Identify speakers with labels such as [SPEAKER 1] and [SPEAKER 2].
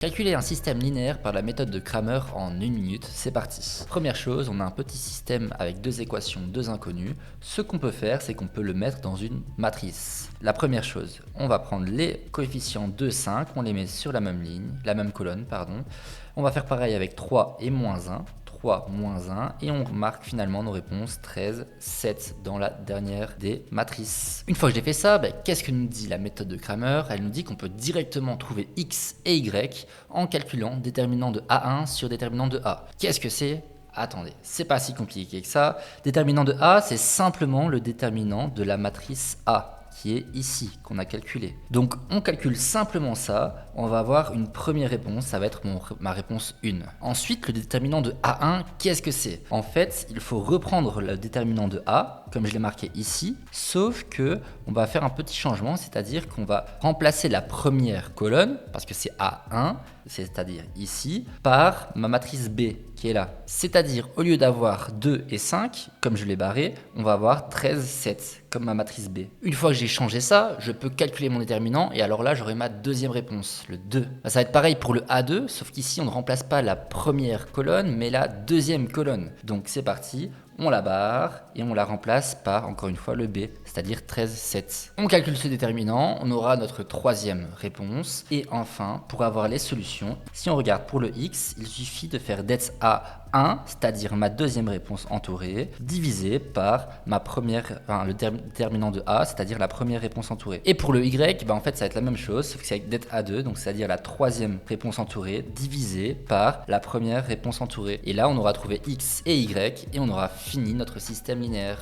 [SPEAKER 1] Calculer un système linéaire par la méthode de Cramer en 1 minute, c'est parti. Première chose, on a un petit système avec deux équations, deux inconnues. Ce qu'on peut faire, c'est qu'on peut le mettre dans une matrice. La première chose, on va prendre les coefficients 2, 5, on les met sur la même ligne, la même colonne, pardon. On va faire pareil avec 3 et moins 1. 3, moins 1, et on marque finalement nos réponses 13, 7 dans la dernière des matrices. Une fois que j'ai fait ça, qu'est-ce que nous dit la méthode de Cramer? Elle nous dit qu'on peut directement trouver x et y en calculant déterminant de A1 sur déterminant de A. Qu'est-ce que c'est? Attendez, c'est pas si compliqué que ça. Déterminant de A, c'est simplement le déterminant de la matrice A, qui est ici, qu'on a calculé. Donc on calcule simplement ça, on va avoir une première réponse, ça va être ma réponse 1. Ensuite, le déterminant de A1, qu'est-ce que c'est? En fait, il faut reprendre le déterminant de A, comme je l'ai marqué ici, sauf que on va faire un petit changement, c'est-à-dire qu'on va remplacer la première colonne, parce que c'est A1, c'est-à-dire ici, par ma matrice B, qui est là. C'est-à-dire, au lieu d'avoir 2 et 5, comme je l'ai barré, on va avoir 13, 7, comme ma matrice B. Une fois que j'ai changé ça, je peux calculer mon déterminant, et alors là, j'aurai ma deuxième réponse, le 2. Ça va être pareil pour le A2, sauf qu'ici, on ne remplace pas la première colonne, mais la deuxième colonne. Donc c'est parti, on la barre, et on la remplace par, encore une fois, le B, c'est-à-dire 13, 7. On calcule ce déterminant, on aura notre troisième réponse, et enfin, pour avoir les solutions, si on regarde pour le X, il suffit de faire det à 1, c'est-à-dire ma deuxième réponse entourée, divisé par ma première, le déterminant de A, c'est-à-dire la première réponse entourée. Et pour le Y, en fait, ça va être la même chose, sauf que c'est avec det A2, donc c'est-à-dire la troisième réponse entourée, divisé par la première réponse entourée. Et là, on aura trouvé X et Y, et on aura fini notre système linéaire.